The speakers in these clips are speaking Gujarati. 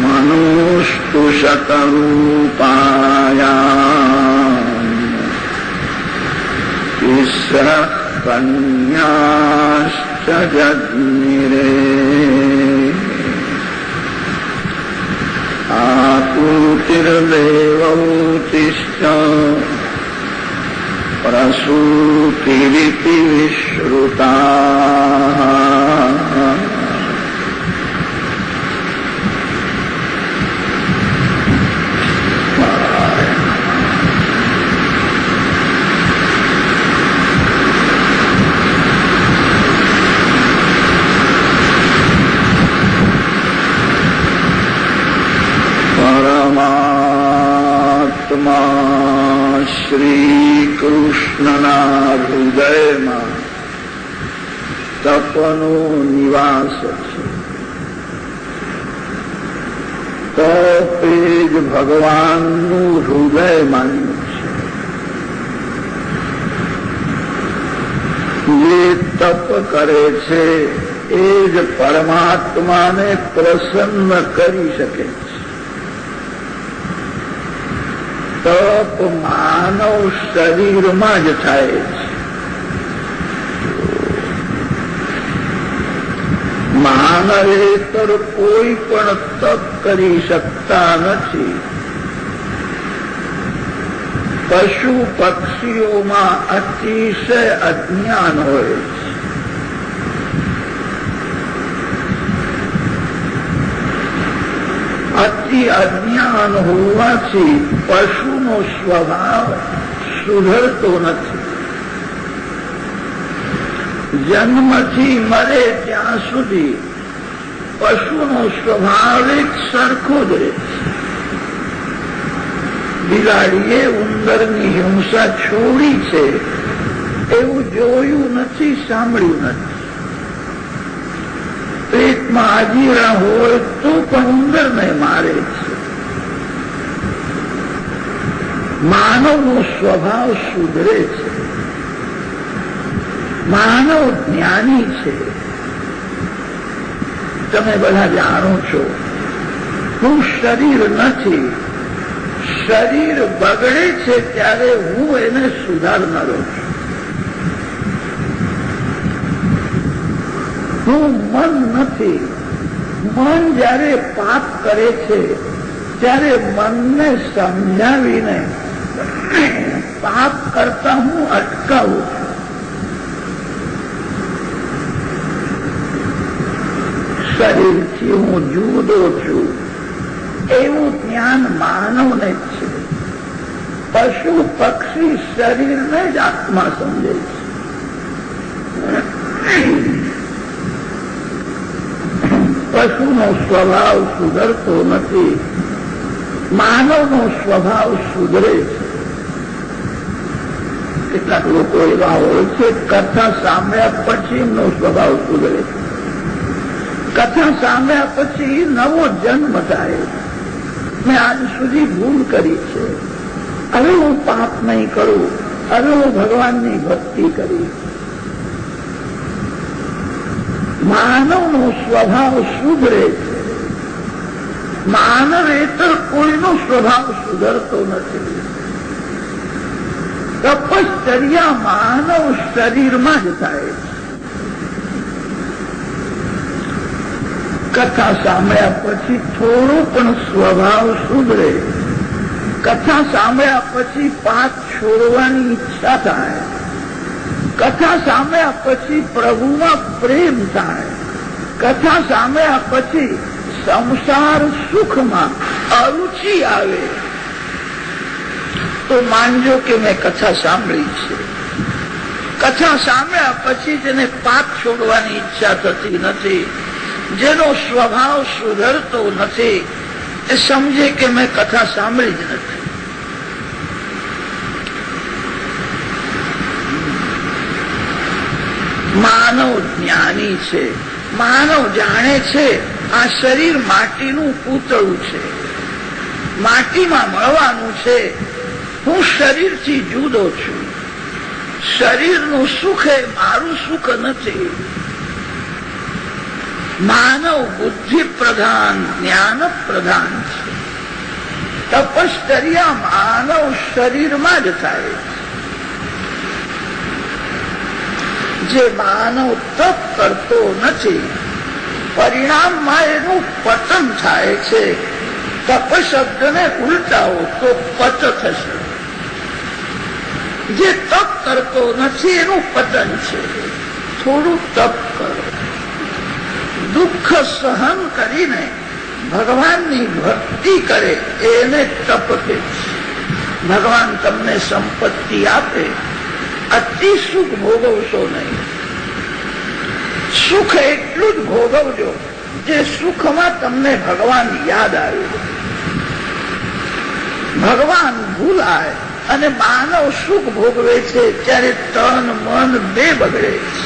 मनुष्टु शतरूपायाम् तिस्रः कन्याश्च जज्ञिरे आपूतिर्देवौतिश्च प्रसूतिरिति विश्रुता श्री કૃષ્ણના હૃદયમાં તપનો નિવાસ છે. તપ એ જ ભગવાનનું હૃદય માન્યું છે. જે તપ કરે છે એ જ પરમાત્માને પ્રસન્ન કરી શકે છે. તપ માનવ શરીરમાં જ થાય છે. માનવેતર કોઈ પણ તપ કરી શકતા નથી. પશુ પક્ષીઓમાં અતિશય અજ્ઞાન હોય છે. અતિ અજ્ઞાન હોવાથી પશુનો સ્વભાવ સુધરતો નથી. જન્મથી મરે ત્યાં સુધી પશુનો સ્વભાવ એક સરખો જ રહે છે. બિલાડીએ ઉંદરની હિંસા છોડી છે એવું જોયું નથી, સાંભળ્યું નથી. પેટમાં આજીરા હોય તો પણ ઉંદરને મારે છે. માનવનો સ્વભાવ સુધરે છે. માનવ જ્ઞાની છે. તમે બધા જાણો છો હું શરીર નથી. શરીર બગડે છે ત્યારે હું એને સુધારનારો છું. હું મન નથી. મન જયારે પાપ કરે છે ત્યારે મનને સમજાવીને પાપ કરતા હું અટકાવું છું. શરીરથી હું જુદો છું એવું જ્ઞાન માનવને જ છે. પશુ પક્ષી શરીરને જ આત્મા સમજે છે. પશુનો સ્વભાવ સુધરતો નથી. માનવનો સ્વભાવ સુધરે છે. કેટલાક લોકો એવા હોય છે કથા સાંભળ્યા પછી એમનો સ્વભાવ સુધરે છે. કથા સાંભળ્યા પછી નવો જન્મ થાય. મેં આજ સુધી ભૂલ કરી છે, હવે હું પાપ નહીં કરું, હવે હું ભગવાનની ભક્તિ કરી. માનવનો સ્વભાવ સુધરે છે. માનવેતર કોઈનો સ્વભાવ સુધરતો નથી. તપશ્ચર્યા માનવ શરીરમાં જ થાય છે. કથા સાંભળ્યા પછી થોડો પણ સ્વભાવ સુધરે. કથા સાંભળ્યા પછી પાપ છોડવાની ઈચ્છા થાય. કથા સાંભળ્યા પછી પ્રભુમાં પ્રેમ થાય. કથા સાંભળ્યા પછી સંસાર સુખમાં અરુચિ આવે. તો માનજો કે મેં કથા સાંભળી છે. કથા સાંભળ્યા પછી જેને પાપ છોડવાની ઈચ્છા થતી નથી, જેનો સ્વભાવ સુધરતો નથી, એ સમજે કે મેં કથા સાંભળી જ નથી. માનવ જ્ઞાની છે. માનવ જાણે છે આ શરીર માટીનું પૂતળું છે, માટીમાં મળવાનું છે. હું શરીરથી જુદો છું. શરીરનું સુખ એ મારું સુખ નથી. માનવ બુદ્ધિ પ્રધાન, જ્ઞાન પ્રધાન છે. તપશ્ચર્યા માનવ શરીરમાં જ થાય. જે માનવ તપ કરતો નથી, પરિણામમાં એનું પતન થાય છે. તપ શબ્દને ઉલટાવો તો પત થશે. જે તપ કરતો નથી એનું પતન છે. થોડું તપ કરો. દુઃખ સહન કરીને ભગવાનની ભક્તિ કરે એને તપ કહે છે. ભગવાન તમને સંપત્તિ આપે, અતિ સુખ ભોગવશો નહીં. સુખ એટલું જ ભોગવજો જે સુખમાં તમને ભગવાન યાદ આવે. ભગવાન ભૂલાય અને માનવ સુખ ભોગવે છે ત્યારે તન મન બે બગડે છે.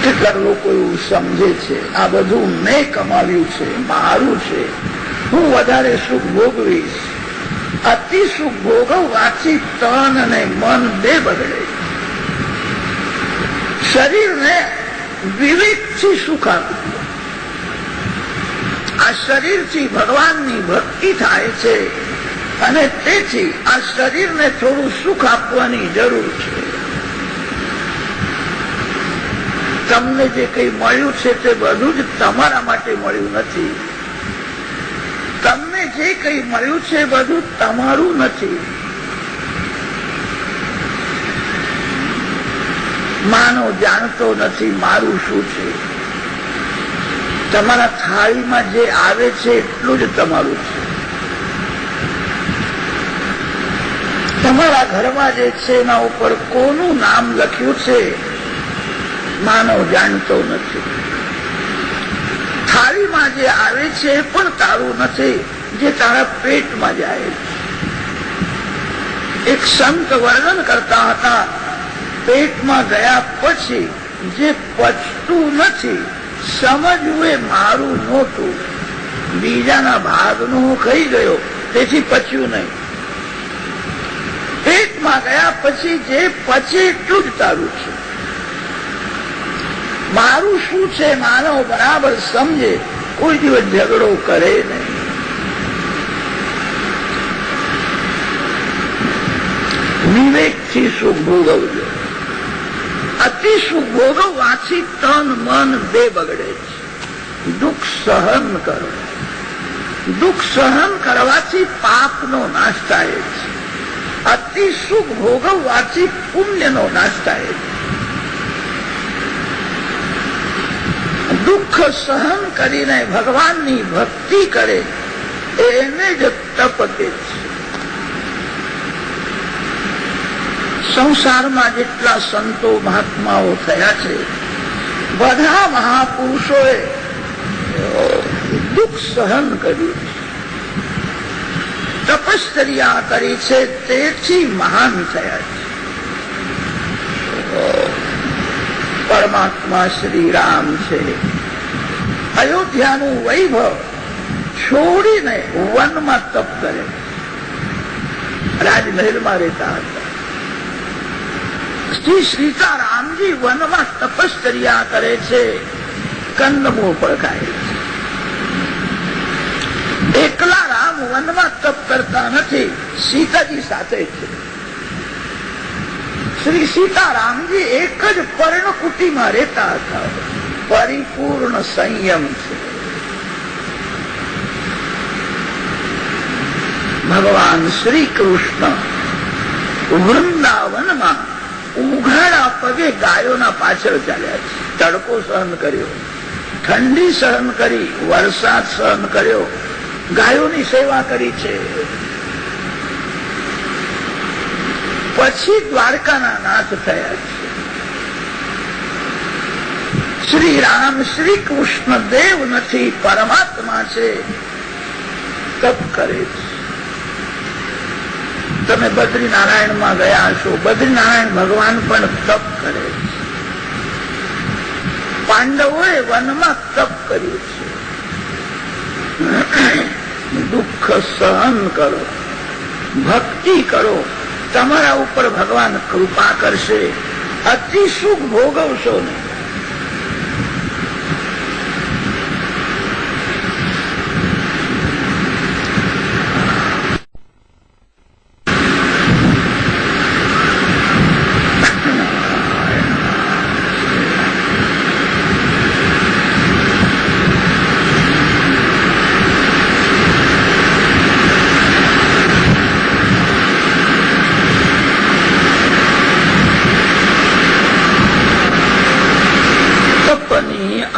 કેટલાક લોકો એવું સમજે છે આ બધું મેં કમાવ્યું છે, મારું છે, હું વધારે સુખ ભોગવીશ. અતિ સુખ ભોગવવાથી તન અને મન બે બગડે. શરીરને વિવેકથી સુખ આપવું. આ શરીરથી ભગવાનની ભક્તિ થાય છે અને તેથી આ શરીરને થોડું સુખ આપવાની જરૂર છે. તમને જે કંઈ મળ્યું છે તે બધું જ તમારા માટે મળ્યું નથી. તમને જે કંઈ મળ્યું છે બધું તમારું નથી. માનવ જાણતો નથી મારું શું છે. તમારા થાળીમાં જે આવે છે એટલું જ તમારું છે. તમારા ઘરમાં જે છે એના ઉપર કોનું નામ લખ્યું છે માનવ જાણતો નથી. થાળીમાં જે આવે છે એ પણ તારું નથી, જે તારા પેટમાં જાય છે. એક સંત વર્ણન કરતા હતા, પેટમાં ગયા પછી જે પચતું નથી સમજવું એ મારું નહોતું. બીજાના ભાગનું હું ખાઈ ગયો તેથી પચ્યું નહીં. પેટમાં ગયા પછી જે પચે એટલું જ તારું છે. મારું શું છે માનવ બરાબર સમજે, કોઈ દિવસ ઝઘડો કરે નહીં. વિવેકથી સુખ ભોગવજો. અતિ સુખ ભોગવવાથી તન મન બે બગડે છે. દુઃખ સહન કરો. દુઃખ સહન કરવાથી પાપનો નાશ થાય છે. અતિ સુખ ભોગવવાથી પુણ્યનો નાશ થાય છે. દુઃખ સહન કરીને ભગવાનની ભક્તિ કરે એને જ તપ કહે છે. સંસારમાં જેટલા સંતો મહાત્માઓ થયા છે બધા મહાપુરુષોએ દુઃખ સહન કર્યું છે, તપશ્ચર્યા કરી છે, તેથી મહાન થયા છે. પરમાત્મા શ્રી રામ છે. અયોધ્યાનું વૈભવ છોડીને વનમાં તપ કરે. રાજમહેલમાં રહેતા હતા. શ્રી સીતારામજી વનમાં તપશ્ચર્યા કરે છે, કંદમૂળ પણ ખાય છે. એકલા રામ વનમાં તપ કરતા નથી, સીતાજી સાથે છે. શ્રી સીતારામજી એક જ પર્ણકુટીમાં રહેતા હતા. પરિપૂર્ણ સંયમ છે. ભગવાન શ્રી કૃષ્ણ વૃંદાવનમાં ઉઘાડા પગે ગાયોના પાછળ ચાલ્યા છે. તડકો સહન કર્યો, ઠંડી સહન કરી, વરસાદ સહન કર્યો, ગાયોની સેવા કરી છે. પછી દ્વારકાના નાથ થયા છે. શ્રી રામ શ્રી કૃષ્ણ દેવ નથી, પરમાત્મા છે, તપ કરે છે. તમે બદ્રીનારાયણમાં ગયા છો, બદ્રીનારાયણ ભગવાન પણ તપ કરે છે. પાંડવોએ વનમાં તપ કર્યું છે. દુઃખ સહન કરો, ભક્તિ કરો, તમારા ઉપર ભગવાન કૃપા કરશે. અતિ સુખ ભોગવશો નહીં.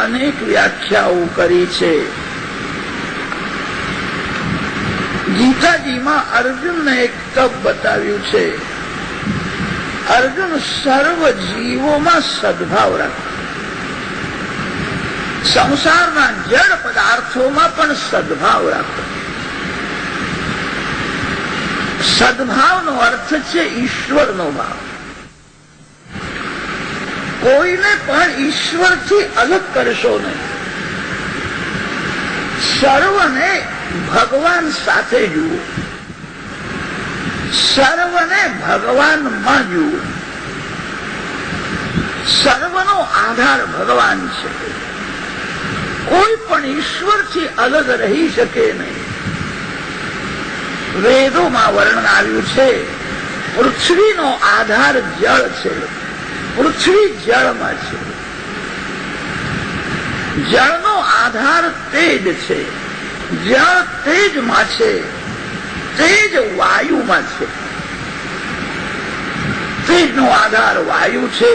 અનેક વ્યાખ્યાઓ કરી છે. ગીતાજીમાં અર્જુનને એક તપ બતાવ્યું છે. અર્જુન સર્વ જીવોમાં સદભાવ રાખે, સંસારના જડ પદાર્થોમાં પણ સદભાવ રાખે. સદભાવનો અર્થ છે ઈશ્વરનો ભાવ. કોઈને પણ ઈશ્વરથી અલગ કરશો નહીં. સર્વને ભગવાન સાથે જુઓ, સર્વને ભગવાનમાં જુઓ. સર્વનો આધાર ભગવાન છે. કોઈ પણ ઈશ્વરથી અલગ રહી શકે નહીં. વેદોમાં વર્ણન આવ્યું છે, પૃથ્વીનો આધાર જળ છે. પૃથ્વી જળમાં છે. જળનો આધાર તેજ છે. જળ તેજમાં છે. તેજ વાયુમાં છે. તેજનો આધાર વાયુ છે.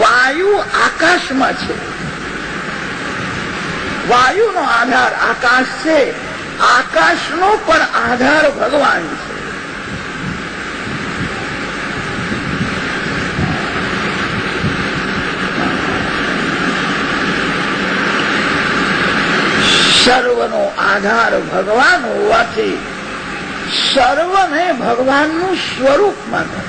વાયુ આકાશમાં છે. વાયુનો આધાર આકાશ છે. આકાશનો પણ આધાર ભગવાન છે. સર્વનો આધાર ભગવાન હોવાથી સર્વને ભગવાનનું સ્વરૂપ માનો.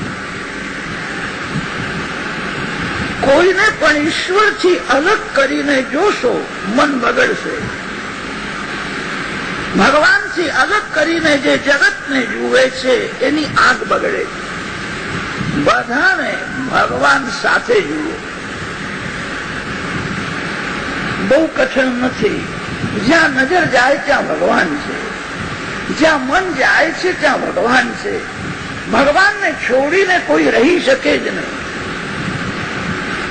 કોઈને પણ ઈશ્વરથી અલગ કરીને જોશો, મન બગડશે. ભગવાનથી અલગ કરીને જે જગતને જુએ છે એની આંખ બગડે. બધાને ભગવાન સાથે જુઓ. બહુ કઠણ નથી. જ્યાં નજર જાય ત્યાં ભગવાન છે. જ્યાં મન જાય છે ત્યાં ભગવાન છે. ભગવાનને છોડીને કોઈ રહી શકે જ નહીં.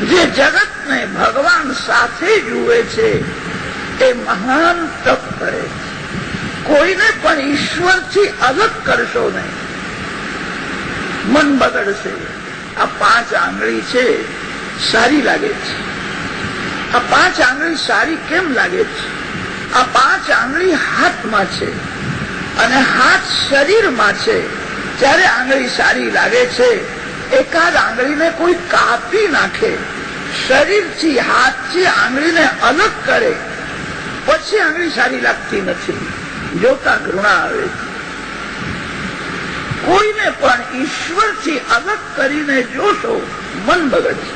જે જગતને ભગવાન સાથે જુએ છે એ મહાન તપ કરે છે. કોઈને પણ ઈશ્વરથી અલગ કરશો નહીં, મન બગડશે. આ 5 આંગળી છે, સારી લાગે છે. આ 5 આંગળી સારી કેમ લાગે છે? આ 5 આંગળી હાથમાં છે અને હાથ શરીરમાં છે, ત્યારે આંગળી સારી લાગે છે. એકાદ આંગળીને કોઈ કાપી નાખે, શરીરથી હાથથી આંગળીને અલગ કરે, પછી આંગળી સારી લાગતી નથી. જોતા ઘૃણા આવે છે. કોઈને પણ ઈશ્વરથી અલગ કરીને જોશો, મન બગડશે.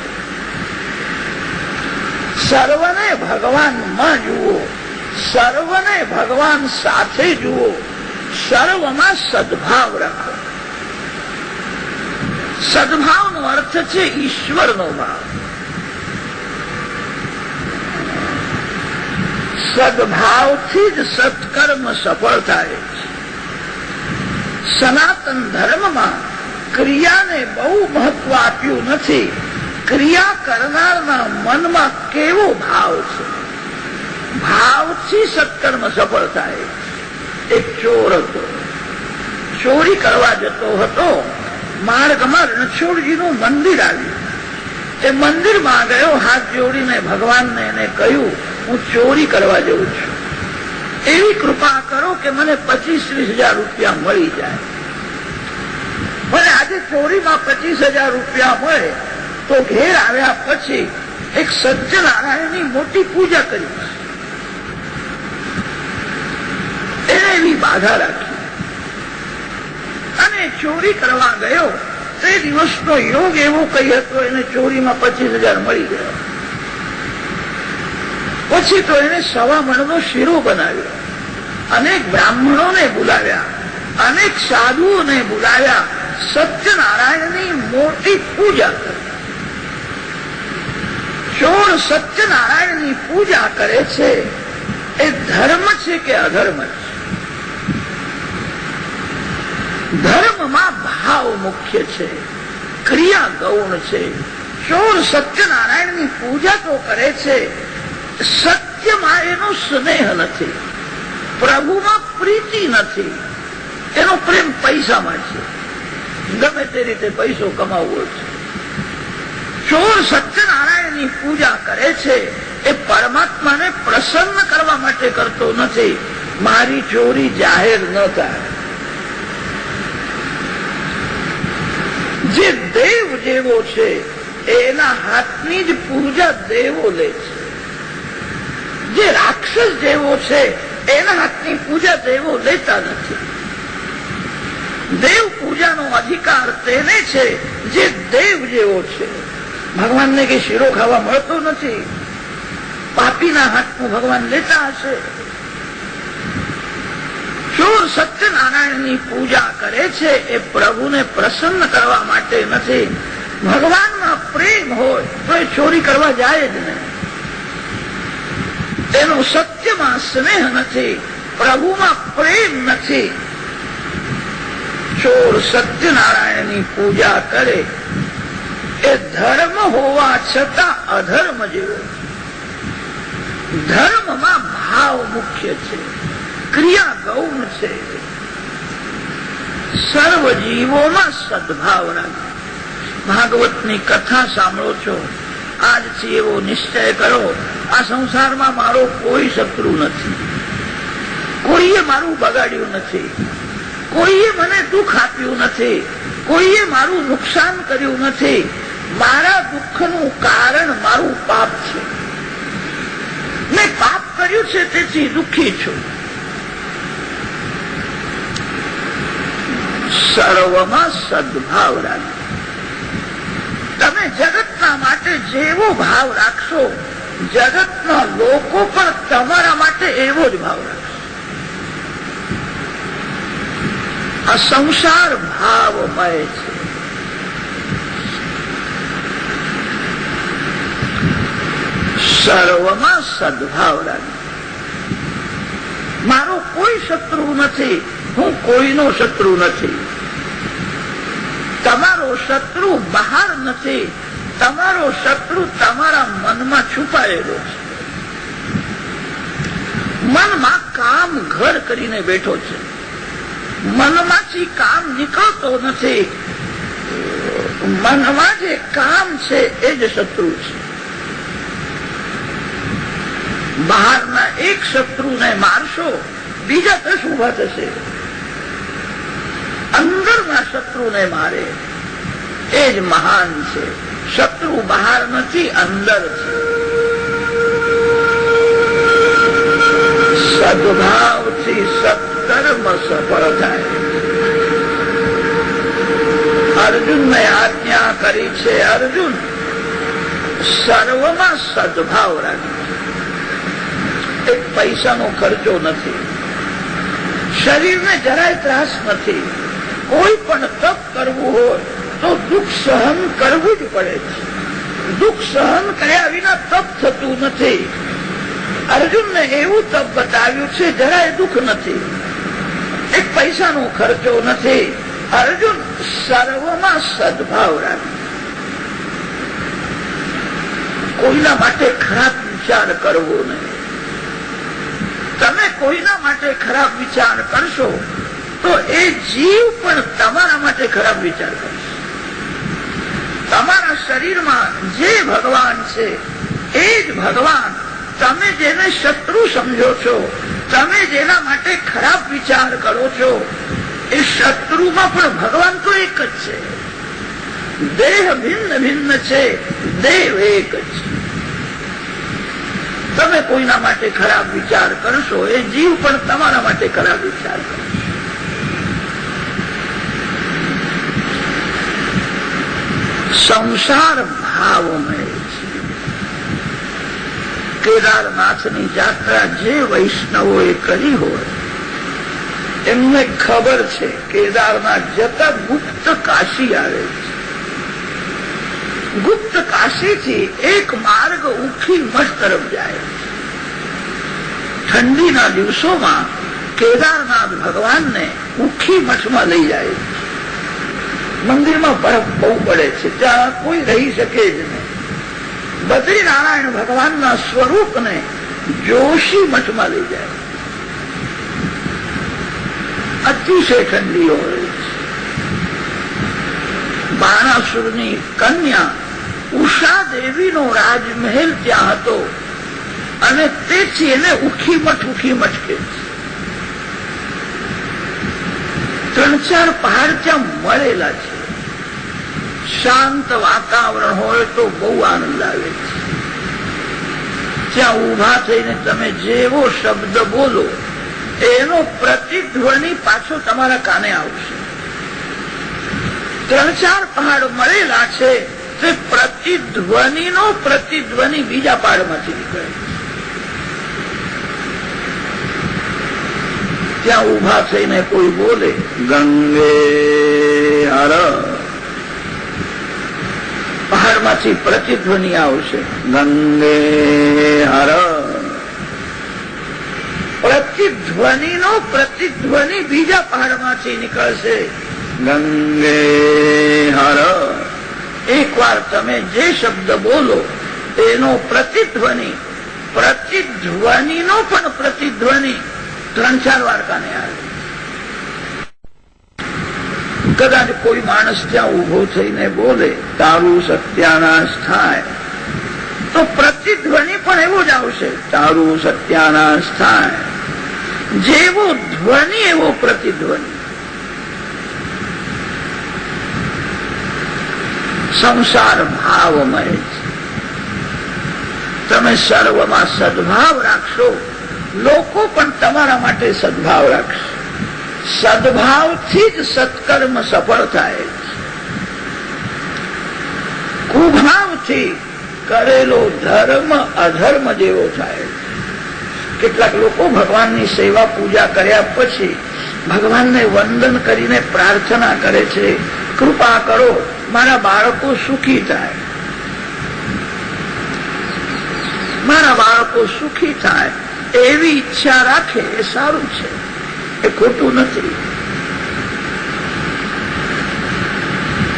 સર્વને ભગવાનમાં જુઓ, સર્વને ભગવાન સાથે જુઓ, સર્વમાં સદભાવ રાખો. સદભાવનો અર્થ છે ઈશ્વરનો ભાવ. સદભાવથી જ સત્કર્મ સફળ થાય છે. સનાતન ધર્મમાં ક્રિયાને બહુ મહત્વ આપ્યું નથી. ક્રિયા કરનારના મનમાં કેવો ભાવ છે, ભાવથી સત્કર્મ સફળ થાય. એક ચોર હતો, ચોરી કરવા જતો હતો. માર્ગમાં રણછોડજીનું મંદિર આવ્યું. એ મંદિરમાં ગયો, હાથ જોડીને ભગવાનને એને કહ્યું, હું ચોરી કરવા જઉં છું, એવી કૃપા કરો કે મને 25-30 રૂપિયા મળી જાય. મને આજે ચોરીમાં 25,000 રૂપિયા મળે તો ઘેર આવ્યા પછી એક સત્યનારાયણની મોટી પૂજા કરી. એને એવી બાધા રાખી અને ચોરી કરવા ગયો. તે દિવસનો યોગ એવો કઈ હતો, એને ચોરીમાં 25,000 મળી ગયા. પછી તો એને 1.25 મણનો શીરો બનાવ્યો. અનેક બ્રાહ્મણોને બોલાવ્યા, અનેક સાધુઓને બોલાવ્યા. સત્યનારાયણની મોટી પૂજા કરી. ચોર સત્યનારાયણની પૂજા કરે છે, એ ધર્મ છે કે અધર્મ છે? ધર્મમાં ભાવ મુખ્ય છે, ક્રિયા ગૌણ છે. ચોર સત્યનારાયણની પૂજા તો કરે છે, સત્યમાં એનો સ્નેહ નથી, પ્રભુમાં પ્રીતિ નથી. એનો પ્રેમ પૈસામાં છે, ગમે તે રીતે પૈસો કમાવવો છે. ચોર સત્યનારાયણની પૂજા કરે છે, એ પરમાત્માને પ્રસન્ન કરવા માટે કરતો નથી. મારી ચોરી જાહેર ન થાય. જે દેવ જેવો છે એના હાથની જ પૂજા દેવો લે છે. જે રાક્ષસ જેવો છે એના હાથની પૂજા દેવો લેતા નથી. દેવ પૂજાનો અધિકાર તેને છે જે દેવ જેવો છે. ભગવાનને કે શીરો ખાવા મળતો નથી, પાપીના હાથનું ભગવાન લેતા હશે. ચોર સત્યનારાયણની પૂજા કરે છે, એ પ્રભુને પ્રસન્ન કરવા માટે નથી. ભગવાનમાં પ્રેમ હોય તો એ ચોરી કરવા જાય જ નહીં. એનો સત્યમાં સ્નેહ નથી, પ્રભુમાં પ્રેમ નથી. ચોર સત્યનારાયણની પૂજા કરે એ ધર્મ હોવા છતાં અધર્મ જેવો. ધર્મમાં ભાવ મુખ્ય છે, ક્રિયા ગૌણ છે. સર્વ જીવોમાં સદભાવ રાખો. ભાગવતની કથા સાંભળો છો, આજથી એવો નિશ્ચય કરો, આ સંસારમાં મારો કોઈ શત્રુ નથી, કોઈએ મારું બગાડ્યું નથી, કોઈએ મને દુઃખ આપ્યું નથી, કોઈએ મારું નુકસાન કર્યું નથી. મારા દુઃખનું કારણ મારું પાપ છે. મેં પાપ કર્યું છે, તેથી દુઃખી છું. સર્વમાં સદભાવ રાખો. તમે જગતના માટે જેવો ભાવ રાખશો, જગતના લોકો પણ તમારા માટે એવો જ ભાવ રાખશે. આ સંસાર ભાવમય છે. સર્વમાં સદભાવ રાખો. મારો કોઈ શત્રુ નથી, હું કોઈનો શત્રુ નથી. તમારો શત્રુ બહાર નથી, તમારો શત્રુ તમારા મનમાં છુપાયેલો છે. મનમાં કામ ઘર કરીને બેઠો છે, મનમાંથી કામ નીકળતો નથી. મનમાં જે કામ છે એ જ શત્રુ છે. બહારના એક શત્રુને મારશો, બીજા 10 ઉભા થશે. અંદરના શત્રુને મારે એ જ મહાન છે. શત્રુ બહાર નથી, અંદર છે. સદભાવથી સત્કર્મ સફળ થાય. અર્જુનને આજ્ઞા કરી છે, અર્જુન સર્વમાં સદભાવ રાખે. એક પૈસાનો ખર્ચો નથી, શરીરને જરાય ત્રાસ નથી. કોઈ પણ તપ કરવું હોય તો દુઃખ સહન કરવું જ પડે છે. દુઃખ સહન કર્યા વિના તપ થતું નથી. અર્જુનને એવું તપ બતાવ્યું છે, જરાય દુઃખ નથી, એક પૈસાનો ખર્ચો નથી. અર્જુન સર્વમાં સદભાવ રાખે, કોઈના માટે ખરાબ વિચાર કરવો નહીં. તમે કોઈના માટે ખરાબ વિચાર કરશો તો એ જીવ પણ તમારા માટે ખરાબ વિચાર કરશે. તમારા શરીરમાં જે ભગવાન છે એ જ ભગવાન તમે જેને શત્રુ સમજો છો, તમે જેના માટે ખરાબ વિચાર કરો છો, એ શત્રુમાં પણ ભગવાન તો એક જ છે. દેહ ભિન્ન ભિન્ન છે, દેવ એક જ છે. તમે કોઈના માટે ખરાબ વિચાર કરશો, એ જીવ પણ તમારા માટે ખરાબ વિચાર કરશે. સંસાર ભાવમય છે. કેદારનાથની યાત્રા જે વૈષ્ણવોએ કરી હોય એમને ખબર છે, કેદારનાથ જતા ગુપ્ત કાશી આવે છે. ગુપ્ત કાશીથી એક માર્ગ ઉખી મઠ તરફ જાય છે. ઠંડીના દિવસોમાં કેદારનાથ ભગવાનને ઉખી મઠમાં લઈ જાય છે. મંદિરમાં બરફ બહુ પડે છે, ત્યાં કોઈ રહી શકે જ નહીં. બદ્રીનારાયણ ભગવાનના સ્વરૂપને જોશી મઠમાં લઈ જાય. અતિશય ઠંડી હોય છે. બાણાસુરની કન્યા ઉષા દેવીનો રાજમહેલ ત્યાં હતો અને તેથી એને ઉખી મઠ કહે છે. 3-4 પહાડ ત્યાં મળેલા છે. શાંત વાતાવરણ હોય તો બહુ આનંદ આવે છે. ત્યાં ઉભા થઈને તમે જેવો શબ્દ બોલો એનો પ્રતિધ્વનિ પાછો તમારા કાને આવશે. 3-4 પહાડ મળેલા છે તે પ્રતિધ્વનિનો પ્રતિધ્વનિ બીજા પહાડમાંથી નીકળે છે. ત્યાં ઉભા થઈને કોઈ બોલે ગંગે હર, પહાડમાંથી પ્રતિધ્વનિ આવશે ગંગે હર. પ્રતિધ્વનિનો પ્રતિધ્વનિ બીજા પહાડમાંથી નીકળશે ગંગે હર. એકવાર તમે જે શબ્દ બોલો એનો પ્રતિધ્વનિ, પ્રતિધ્વનિનો પણ પ્રતિધ્વનિ 3-4 વાર કાને આવે. કદાચ કોઈ માણસ ત્યાં ઉભો થઈને બોલે તારું સત્યાનાશ થાય તો પ્રતિધ્વનિ પણ એવો જ આવશે તારું સત્યાનાશ થાય. જેવો ધ્વનિ એવો પ્રતિધ્વનિ. સંસાર ભાવમય છે. તમે સર્વમાં સદભાવ રાખશો, લોકો પણ તમારા માટે સદભાવ રાખશે. સદભાવથી જ સત્કર્મ સફળ થાય છે. કુભાવથી કરેલો ધર્મ અધર્મ જેવો થાય છે. કેટલાક લોકો ભગવાનની સેવા પૂજા કર્યા પછી ભગવાનને વંદન કરીને પ્રાર્થના કરે છે, કૃપા કરો મારા બાળકો સુખી થાય, મારા બાળકો સુખી થાય એવી ઈચ્છા રાખે એ સારું છે, એ ખોટું નથી.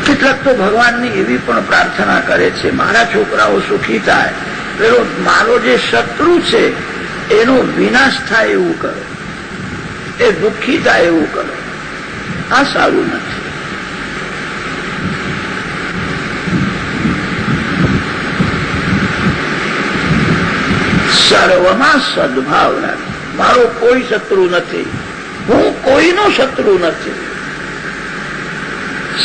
કેટલાક તો ભગવાનની એવી પણ પ્રાર્થના કરે છે મારા છોકરાઓ સુખી થાય, પેલો મારો જે શત્રુ છે એનો વિનાશ થાય એવું કરો, એ દુઃખી થાય એવું કરો. આ સારું નથી. સર્વમાં સદભાવ રાખે. મારો કોઈ શત્રુ નથી, હું કોઈનો શત્રુ નથી.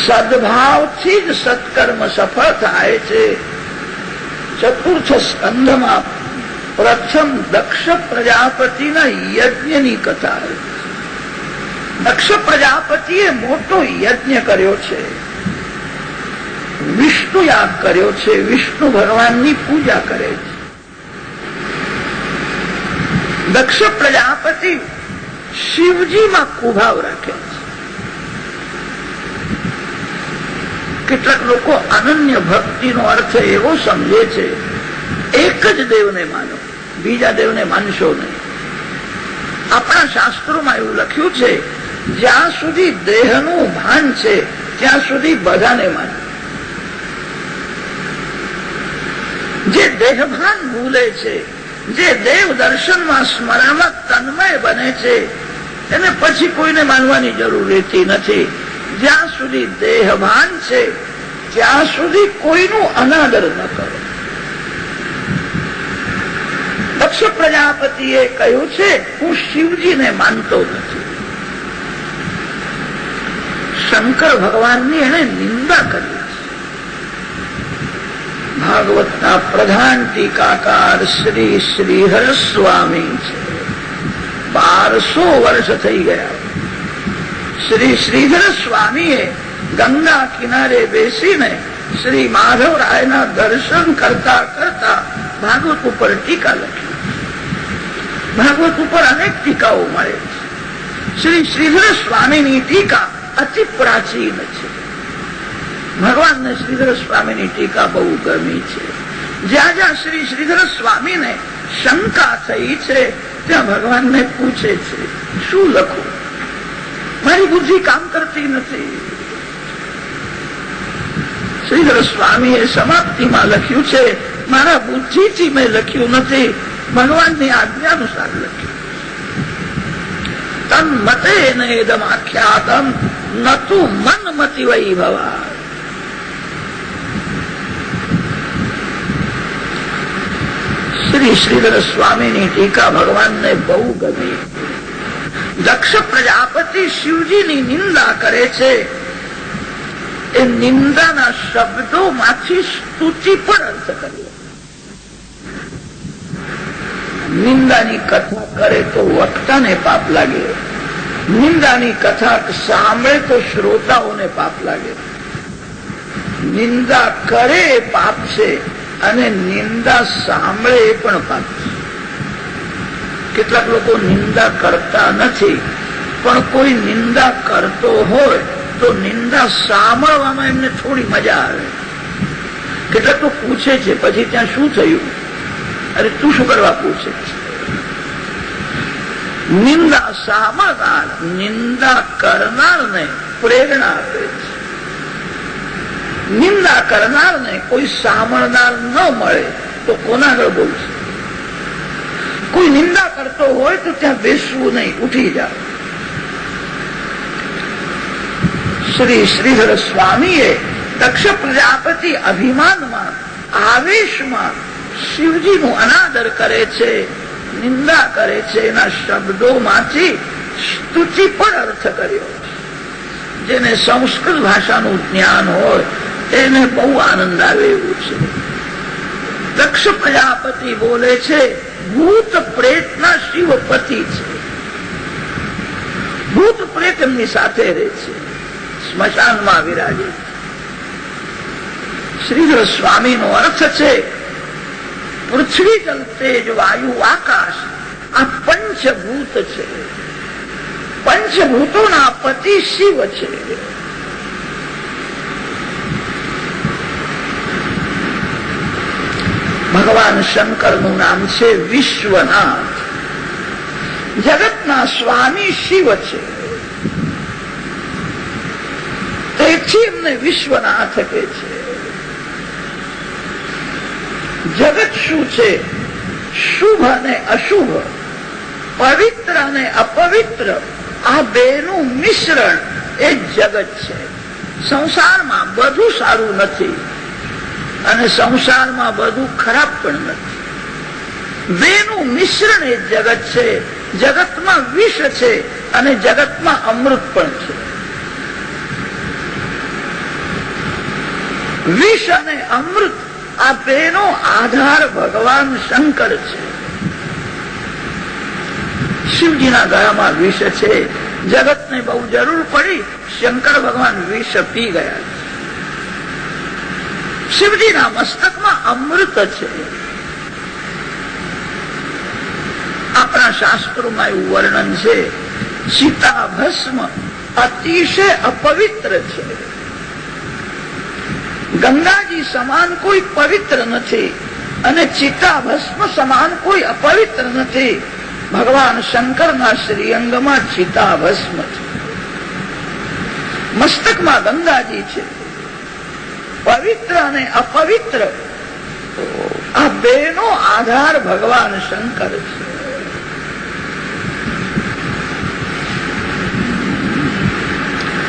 સદભાવથી જ સત્કર્મ સફળ થાય છે. ચતુર્થ સ્કંધમાં પ્રથમ દક્ષ પ્રજાપતિના યજ્ઞની કથા. દક્ષ પ્રજાપતિએ મોટો યજ્ઞ કર્યો છે, વિષ્ણુ યાગ કર્યો છે, વિષ્ણુ ભગવાનની પૂજા કરે છે. દક્ષ પ્રજાપતિ શિવજીમાં કુભાવ રાખે છે. કેટલાક લોકો અનન્ય ભક્તિનો અર્થ એવો સમજે છે, એક જ દેવને માનો, બીજા દેવને માનશો નહીં. આપણા શાસ્ત્રોમાં એવું લખ્યું છે, જ્યાં સુધી દેહનું ભાન છે ત્યાં સુધી બધાને માનો. જે દેહભાન ભૂલે છે, જે દેવ દર્શનમાં સ્મરણમાં તન્મય બને છે, એને પછી કોઈને માનવાની જરૂર રહેતી નથી. જ્યાં સુધી દેહભાન છે ત્યાં સુધી કોઈનું અનાદર ન કરો. દક્ષ પ્રજાપતિએ કહ્યું છે, હું શિવજીને માનતો નથી. શંકર ભગવાનની એને નિંદા કરી. ભાગવતના પ્રધાન ટીકાકાર શ્રી શ્રીધર સ્વામી છે. 1200 વર્ષ થઈ ગયા. શ્રી શ્રીધર સ્વામીએ ગંગા કિનારે બેસીને શ્રી માધવરાયના દર્શન કરતા કરતા ભાગવત ઉપર ટીકા લખી. ભાગવત ઉપર અનેક ટીકાઓ મળે છે. શ્રી શ્રીધર સ્વામીની ટીકા અતિ પ્રાચીન છે. ભગવાનને શ્રીધર સ્વામીની ટીકા બહુ ગમી છે. જ્યાં જ્યાં શ્રી શ્રીધર સ્વામીને શંકા થઈ છે ત્યાં ભગવાનને પૂછે છે, શું લખું? મારી બુદ્ધિ કામ કરતી નથી. શ્રીધર સ્વામીએ સમાપ્તિમાં લખ્યું છે, મારા બુદ્ધિથી મેં લખ્યું નથી, ભગવાનની આજ્ઞાનુસાર લખ્યું. તન્મતે નેદમાખ્યાતમ નતુ મનમતિ વૈભવા. શ્રી શ્રીધર સ્વામીની ટીકા ભગવાનને બહુ ગમી. દક્ષ પ્રજાપતિ શિવજીની નિંદા કરે છે. એ નિંદાના શબ્દોમાંથી સ્તુતિ પર અર્થ કર્યો. નિંદાની કથા કરે તો વક્તાને પાપ લાગે, નિંદાની કથા સાંભળે તો શ્રોતાઓને પાપ લાગે. નિંદા કરે એ પાપ છે અને નિંદા સાંભળે એ પણ પાપ છે. કેટલાક લોકો નિંદા કરતા નથી, પણ કોઈ નિંદા કરતો હોય તો નિંદા સાંભળવામાં એમને થોડી મજા આવે. કેટલાક તો પૂછે છે, પછી ત્યાં શું થયું? અરે તું શું કરવા પૂછે છે? નિંદા સાંભળનાર નિંદા કરનારને પ્રેરણા આપે છે. નિંદા કરનારને કોઈ સાંભળનાર ન મળે તો કોના આગળ બોલશે? કોઈ નિંદા કરતો હોય તો ત્યાં બેસવું નહીં, ઉઠી જાવ. શ્રી શ્રીધર સ્વામીએ દક્ષ પ્રજાપતિ અભિમાનમાં આવેશમાં શિવજીનું અનાદર કરે છે, નિંદા કરે છે. એના શબ્દોમાંથી સ્તુતિ પર અર્થ કર્યો. જેને સંસ્કૃત ભાષાનું જ્ઞાન હોય એને બહુ આનંદ આવે એવું છે. દક્ષ પ્રજાપતિ બોલે છે, ભૂત પ્રેતના શિવપતિ છે. ભૂત પ્રેત એમની સાથે રહે છે, સ્મશાનમાં વિરાજે. શ્રીધર સ્વામીનો અર્થ છે, પૃથ્વી જલ તેજ વાયુ આકાશ આ પંચભૂત છે. પંચભૂતોના પતિ શિવ છે. ભગવાન શંકરનું નામ છે વિશ્વનાથ. જગતના સ્વામી શિવ છે, તેથી એમને વિશ્વનાથ કહે છે. જગત શું છે? શુભ અને અશુભ, પવિત્ર અને અપવિત્ર, આ બેનું મિશ્રણ એ જગત છે. સંસારમાં બધું સારું નથી અને સંસારમાં બધું ખરાબ પણ નથી. બેનું મિશ્રણ એ જગત છે. જગતમાં વિષ છે અને જગતમાં અમૃત પણ છે. વિષ અને અમૃત આ બેનો આધાર ભગવાન શંકર છે. શિવજીના ગળામાં વિષ છે, જગતને બહુ જરૂર પડી, શંકર ભગવાન વિષ પી ગયા. શિવજીના મસ્તકમાં અમૃત છે. આપણા શાસ્ત્રોમાં એવું વર્ણન છે, ચિતા ભસ્મ અતિશય અપવિત્ર છે. ગંગાજી સમાન કોઈ પવિત્ર નથી અને ચિતાભસ્મ સમાન કોઈ અપવિત્ર નથી. ભગવાન શંકરના શ્રીઅંગમાં ચિતાભસ્મ છે, મસ્તકમાં ગંગાજી છે. પવિત્ર અને અપવિત્ર આ બેનો આધાર ભગવાન શંકર છે.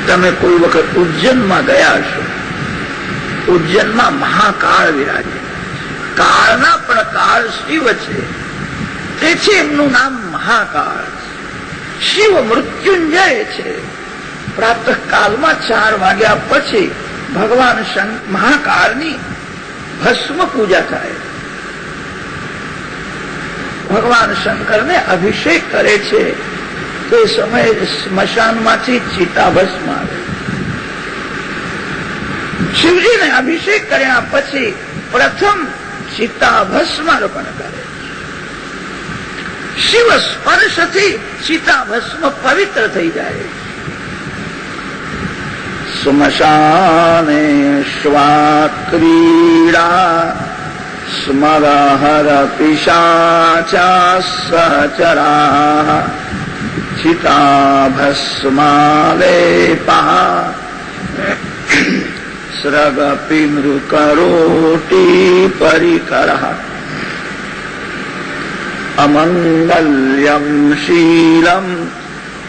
તમે કોઈ વખત ઉજ્જૈનમાં ગયા છો. ઉજ્જૈનમાં મહાકાળ વિરાજે. કાળના પણ કાળ શિવ છે, તેથી એમનું નામ મહાકાળ. શિવ મૃત્યુંજય છે. પ્રાતઃ કાલમાં 4 વાગ્યા પછી ભગવાન મહાકાળની ભસ્મ પૂજા થાય. ભગવાન શંકરને અભિષેક કરે છે. તે સમયે સ્મશાનમાંથી ચિતાભસ્મ આવે. શિવજીને અભિષેક કર્યા પછી પ્રથમ ચિતાભસ્મ અર્પણ કરે. શિવ સ્પર્શથી ચિતાભસ્મ પવિત્ર થઈ જાય. સ્મશાને શ્વાક્રીડા સ્મરહર પિશાચા સચરા ચિતાભસ્માલેપા સ્રગપી મૃકરોટી પરિકરઃ અમંગલ્યમ શીલમ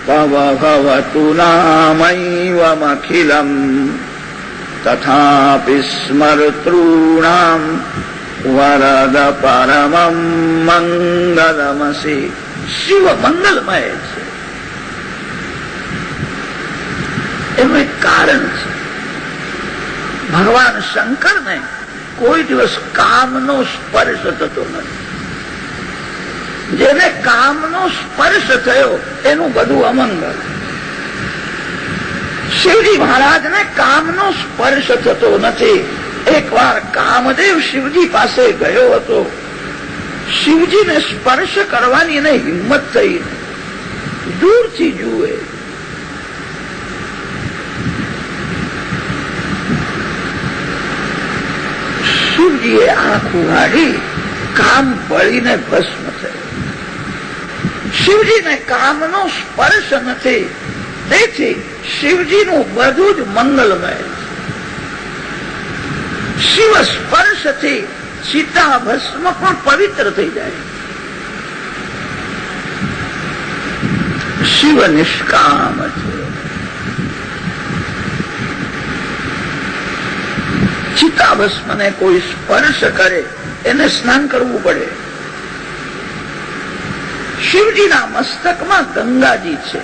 તવ ભવતુ નામૈવમખિલમ તથાપિ સ્મર્તॄણામ વરદ પરમં મંગલમસી. શિવ મંગલમય છે. એનું એક કારણ છે. ભગવાન શંકરને કોઈ દિવસ કામનો સ્પર્શ થતો નથી. જેને કામનો સ્પર્શ થયો એનું બધું અમંગલ. શિવજી મહારાજને કામનો સ્પર્શ થતો નથી. એકવાર કામદેવ શિવજી પાસે ગયો હતો. શિવજીને સ્પર્શ કરવાની એને હિંમત થઈ. દૂરથી જુએ. શિવજીએ આંખ ઉઘાડી. કામ બળીને ભસ્મ થયો. શિવજીને કામનો સ્પર્શ નથી. તેથી શિવજીનું બધું જ મંગલમય છે. શિવ સ્પર્શથી ચિતાભસ્મ પણ પવિત્ર થઈ જાય. શિવ નિષ્કામ છે. ચિતાભસ્મને કોઈ સ્પર્શ કરે એને સ્નાન કરવું પડે. શિવજીના મસ્તકમાં ગંગાજી છે.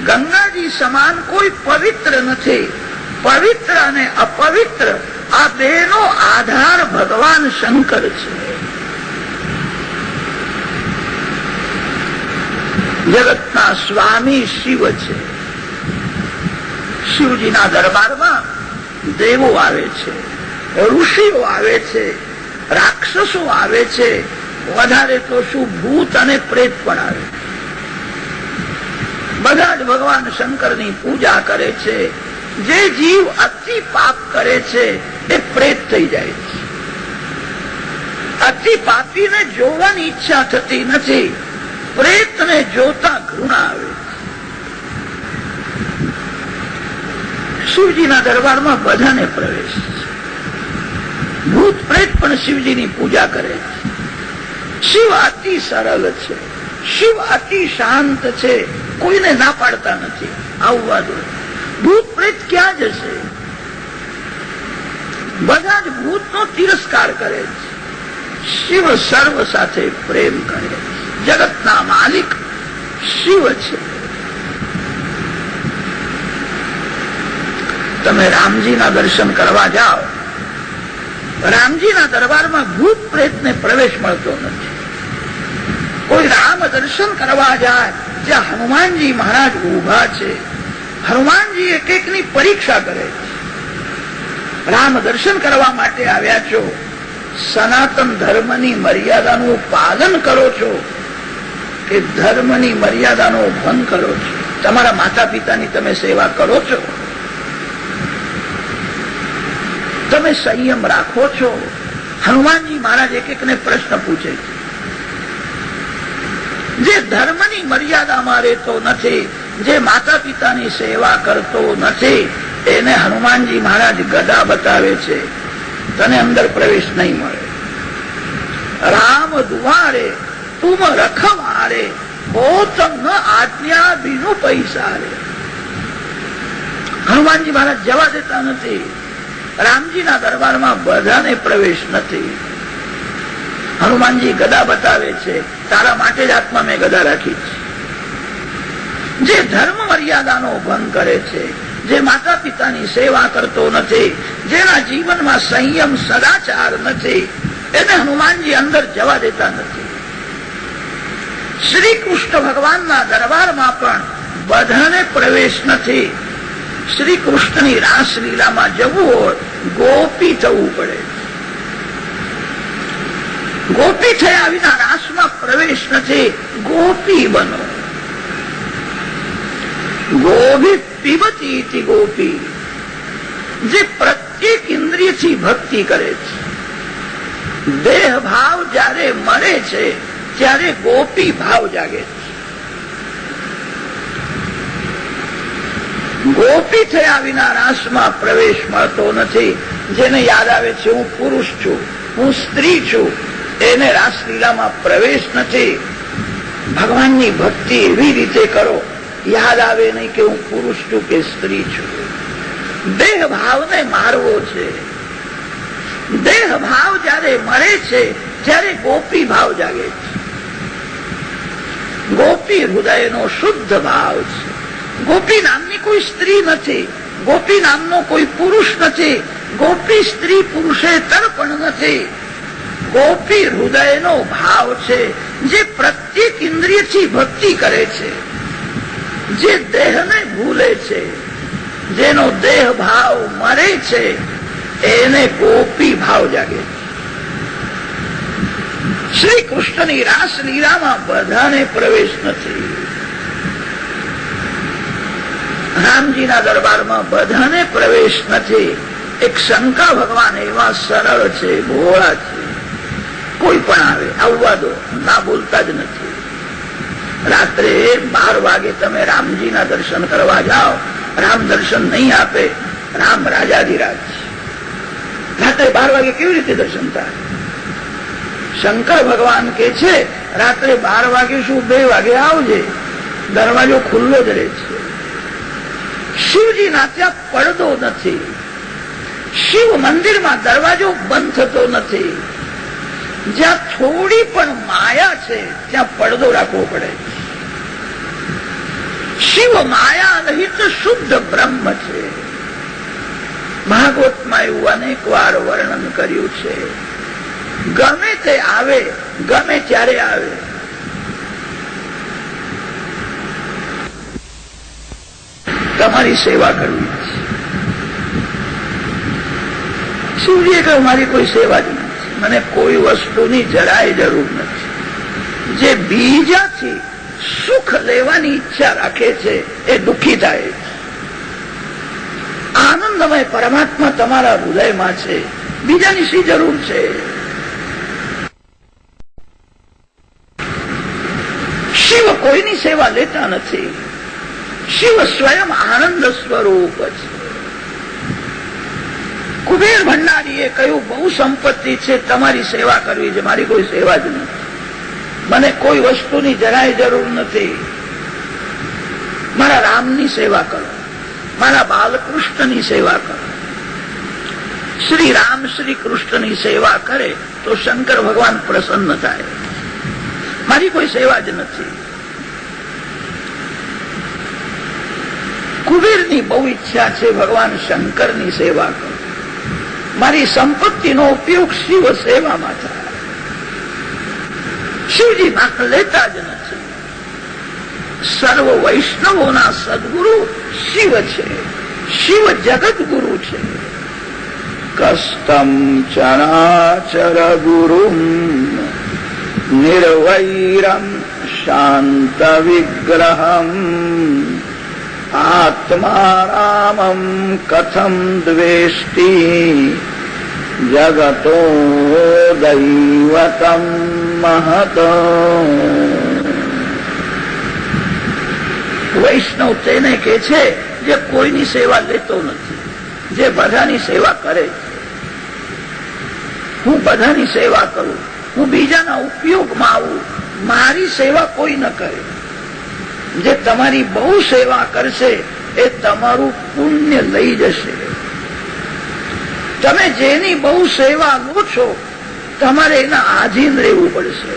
ગંગાજી સમાન કોઈ પવિત્ર નથી. પવિત્ર અને અપવિત્ર આ બેનો આધાર ભગવાન શંકર છે. જગતના સ્વામી શિવ છે. શિવજીના દરબારમાં દેવો આવે છે, ઋષિઓ આવે છે, રાક્ષસો આવે છે, વધારે તો શું ભૂત અને પ્રેત પણ આવે. બધા જ ભગવાન શંકરની પૂજા કરે છે. જે જીવ અતિ પાપ કરે છે એ પ્રેત થઈ જાય છે. અતિ પાપીને જોવાની ઈચ્છા થતી નથી. પ્રેતને જોતા ઘૃણા આવે. શિવજીના દરબારમાં બધાને પ્રવેશ છે. ભૂત પ્રેત પણ શિવજીની પૂજા કરે છે. શિવ અતિ સરળ છે. શિવ અતિ શાંત છે. કોઈને ના પાડતા નથી આવવા દો. ભૂત પ્રેત ક્યાં જશે? બધા જ ભૂતનો તિરસ્કાર કરે છે. શિવ સર્વ સાથે પ્રેમ કરે છે. જગતના માલિક શિવ છે. તમે રામજીના દર્શન કરવા જાઓ. રામજીના દરબારમાં ભૂત પ્રેતને પ્રવેશ મળતો નથી. કોઈ રામ દર્શન કરવા જાય ત્યાં હનુમાનજી મહારાજ ઉભા છે. હનુમાનજી એક એકની પરીક્ષા કરે છે. રામ દર્શન કરવા માટે આવ્યા છો, સનાતન ધર્મની મર્યાદાનું પાલન કરો છો કે ધર્મની મર્યાદાનો ભંગ કરો છો? તમારા માતા પિતાની તમે સેવા કરો છો? તમે સંયમ રાખો છો? હનુમાનજી મહારાજ એક એકને પ્રશ્ન પૂછે છે. જે ધર્મની મર્યાદામાં રહેતો નથી, જે માતા પિતાની સેવા કરતો નથી, એને હનુમાનજી મહારાજ ગદા બતાવે છે. તને અંદર પ્રવેશ નહીં મળે. રામ દુવારે તુમ રખવારે, ગૌતમ ન આજ્ઞા બીનું પૈસા રે. હનુમાનજી મહારાજ જવા દેતા નથી. રામજીના દરબારમાં બધાને પ્રવેશ નથી. હનુમાનજી ગદા બતાવે છે. તારા માટે જ આત્મા મેં ગદા રાખી છે. જે ધર્મ મર્યાદાનો ભંગ કરે છે, જે માતા પિતાની સેવા કરતો નથી, જેના જીવનમાં સંયમ સદાચાર નથી, એને હનુમાનજી અંદર જવા દેતા નથી. શ્રી કૃષ્ણ ભગવાનના દરબારમાં પણ બધાને પ્રવેશ નથી. શ્રી કૃષ્ણની રાસલીલામાં જવું હોય, ગોપી થવું પડે. ગોપી થયા વિના રાસમાં પ્રવેશ નથી. ગોપી બનો. ગોભી પીબતી ઇતિ ગોપી. જે પ્રત્યેક ઇન્દ્રિયથી ભક્તિ કરે છે, દેહ ભાવ જયારે મળે છે ત્યારે ગોપી ભાવ જાગે છે. ગોપી થયા વિના રાસમાં પ્રવેશ મળતો નથી. જેને યાદ આવે છે હું પુરુષ છું, હું સ્ત્રી છું, એને રાસલીલામાં પ્રવેશ નથી. ભગવાનની ભક્તિ એવી રીતે કરો, યાદ આવે નહીં કે હું પુરુષ છું કે સ્ત્રી છું. દેહ ભાવને મારવો છે. દેહ ભાવ જયારે મળે છે ત્યારે ગોપી ભાવ જાગે છે. ગોપી હૃદયનો શુદ્ધ ભાવ છે. ગોપી નામની કોઈ સ્ત્રી નથી. ગોપી નામનો કોઈ પુરુષ નથી. ગોપી સ્ત્રી પુરુષેતર પણ નથી. ગોપી હૃદયનો ભાવ છે, જે પ્રત્યેક ઇન્દ્રિયથી ભક્તિ કરે છે, જે દેહને ભૂલે છે, જેનો દેહ ભાવ મરે છે, એને ગોપી ભાવ જાગે. શ્રી કૃષ્ણની રાસલીલામાં બધાને પ્રવેશ નથી. રામજીના દરબારમાં બધાને પ્રવેશ નથી. એક શંકર ભગવાન એવા સરળ છે, ભોળા છે. કોઈ પણ આવે, આવવા દો, ના બોલતા જ નથી. રાત્રે 12 વાગે તમે રામજીના દર્શન કરવા જાઓ, રામ દર્શન નહીં આપે. રામ રાજાધિરાજ છે. રાત્રે 12 વાગે કેવી રીતે દર્શન થાય? શંકર ભગવાન કે છે રાત્રે 12 વાગે શું 2 વાગે આવજે, દરવાજો ખુલ્લો જ રહે છે. શિવજીના ત્યાં પડદો નથી. શિવ મંદિરમાં દરવાજો બંધ થતો નથી. જ્યાં થોડી પણ માયા છે ત્યાં પડદો રાખવો પડે. શિવ માયા રહિત શુદ્ધ બ્રહ્મ છે. ભાગવતમાં એવું અનેક વાર વર્ણન કર્યું છે. ગમે તે આવે, ગમે ત્યારે આવે. તમારી સેવા કરવી છે. શિવજીએ કહ્યું મારી કોઈ સેવા જ નથી, મને કોઈ વસ્તુની જરાય જરૂર નથી. જે બીજાથી સુખ લેવાની ઈચ્છા રાખે છે એ દુઃખી થાય. આનંદમય પરમાત્મા તમારા હૃદયમાં છે, બીજાની શી જરૂર છે? શિવ કોઈની સેવા લેતા નથી. શિવ સ્વયં આનંદ સ્વરૂપ છે. કુબેર ભંડારીએ કહ્યું બહુ સંપત્તિ છે, તમારી સેવા કરવી છે, મારી કોઈ સેવા જ નથી. મને કોઈ વસ્તુની જરાય જરૂર નથી. મારા રામની સેવા કરો, મારા બાલકૃષ્ણની સેવા કરો. શ્રી રામ શ્રી કૃષ્ણની સેવા કરે તો શંકર ભગવાન પ્રસન્ન થાય. મારી કોઈ સેવા જ નથી. કુબેરની બહુ ઈચ્છા છે ભગવાન શંકરની સેવા કરો. મારી સંપત્તિનો ઉપયોગ શિવ સેવામાં થાય. શિવજી નાક લેતા જ નથી. સર્વ વૈષ્ણવોના સદગુરુ શિવ છે. શિવ જગત ગુરુ છે. કસ્તમ ચરાચર ગુરુમ નિર્વૈરમ શાંત વિગ્રહમ આત્મારામમ કથમ દ્વેષ્ટિ જગતો દૈવતમ મહત. વૈષ્ણવ તેને કે છે જે કોઈની સેવા લેતો નથી, જે બધાની સેવા કરે છે. હું બધાની સેવા કરું, હું બીજાના ઉપયોગમાં આવું, મારી સેવા કોઈ ન કરે. જે તમારી બહુ સેવા કરશે એ તમારું પુણ્ય લઈ જશે. તમે જેની બહુ સેવા લો છો તમારે એના આધીન રહેવું પડશે.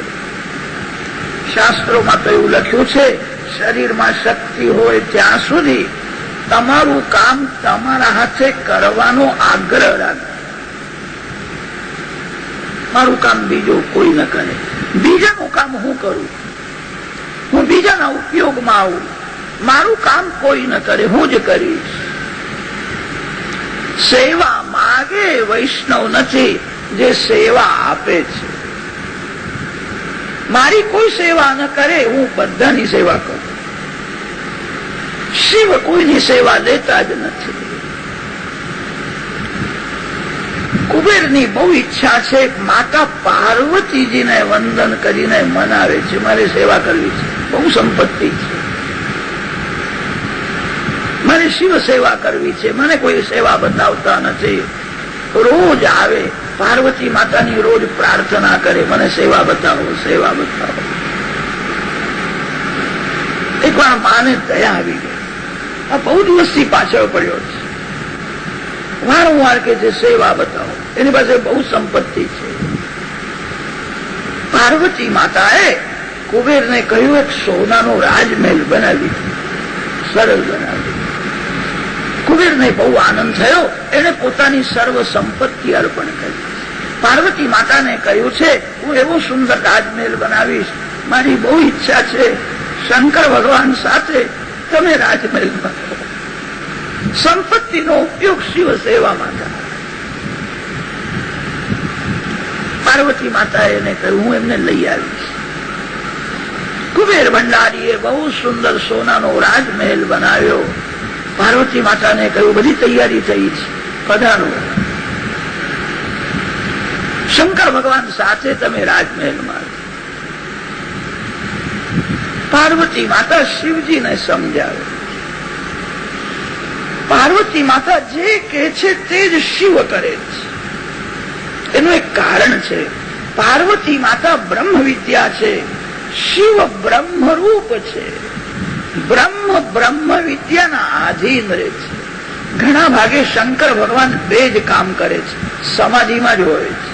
શાસ્ત્રોમાં તો એવું લખ્યું છે, શરીરમાં શક્તિ હોય ત્યાં સુધી તમારું કામ તમારા હાથે કરવાનો આગ્રહ રાખો. મારું કામ બીજું કોઈ ન કરે, બીજાનું કામ હું કરું, હું બીજાના ઉપયોગમાં આવું, મારું કામ કોઈ ન કરે, હું જ કરીશ. સેવા માગે વૈષ્ણવ નથી, જે સેવા આપે છે. મારી કોઈ સેવા ન કરે, હું બધાની સેવા કરું. શિવ કોઈની સેવા લેતા જ નથી. કુબેરની બહુ ઈચ્છા છે, માતા પાર્વતીજીને વંદન કરીને મનાવે છે, મારે સેવા કરવી છે, બહુ સંપત્તિ છે, મારે શિવ સેવા કરવી છે, મને કોઈ સેવા બતાવતા નથી. રોજ આવે પાર્વતી માતાની, રોજ પ્રાર્થના કરે, મને સેવા બતાવો, સેવા બતાવો. એકવાર માને દયા આવી ગઈ, આ બહુ દિવસથી પાછળ પડ્યો છે, વારંવાર કે છે સેવા બતાવો. એની પાસે બહુ સંપત્તિ છે. પાર્વતી માતાએ કુબેરને કહ્યું એક સોનાનો રાજમહેલ બનાવી, સરળ બનાવી. કુબેરને બહુ આનંદ થયો, એને પોતાની સર્વ સંપત્તિ અર્પણ કરી. પાર્વતી માતાને કહ્યું છે હું એવો સુંદર રાજમહેલ બનાવીશ, મારી બહુ ઈચ્છા છે શંકર ભગવાન સાથે તમે રાજમહેલ બનાવો. સંપત્તિનો ઉપયોગ શિવ સેવામાં થાય. પાર્વતી માતાએ એને કહ્યું હું એમને લઈ આવીશ. કુબેર ભંડારીએ બહુ સુંદર સોનાનો રાજમહેલ બનાવ્યો. પાર્વતી માતાને કહ્યું બધી તૈયારી થઈ છે, પધારો, શંકર ભગવાન સાથે તમે રાજમહેલમાં. પાર્વતી માતા શિવજીને સમજાવે. પાર્વતી માતા જે કે છે તે જ શિવ કરે છે. એનું એક કારણ છે, પાર્વતી માતા બ્રહ્મ વિદ્યા છે, શિવ બ્રહ્મરૂપ છે. બ્રહ્મ વિદ્યાના આધીન રહે છે. ઘણા ભાગે શંકર ભગવાન બે જ કામ કરે છે, સમાધિમાં જ હોય છે.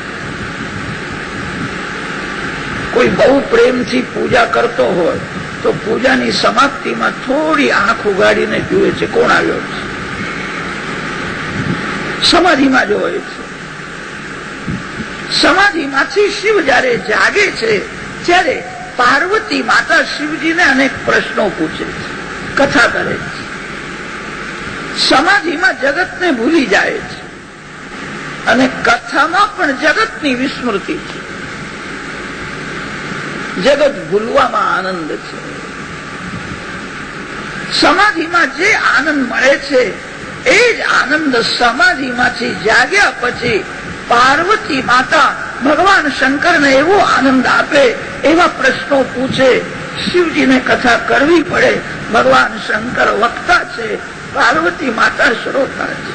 કોઈ બહુ પ્રેમથી પૂજા કરતો હોય તો પૂજાની સમાપ્તિમાં થોડી આંખ ઉગાડીને જુએ છે કોણ આવ્યો છે, સમાધિમાં જ હોય છે. સમાધિમાંથી શિવ જયારે જાગે છે ત્યારે પાર્વતી માતા શિવજીને અનેક પ્રશ્નો પૂછે છે, કથા કરે છે. સમાધિમાં જગતને ભૂલી જાય છે અને કથામાં પણ જગતની વિસ્મૃતિ છે. જગત ભૂલવામાં આનંદ છે. સમાધિમાં જે આનંદ મળે છે એ જ આનંદ સમાધિમાંથી જાગ્યા પછી પાર્વતી માતા ભગવાન શંકરને એવો આનંદ આપે, એવા પ્રશ્નો પૂછે. શિવજીને કથા કરવી પડે. ભગવાન શંકર વક્તા છે, પાર્વતી માતા શ્રોતા છે.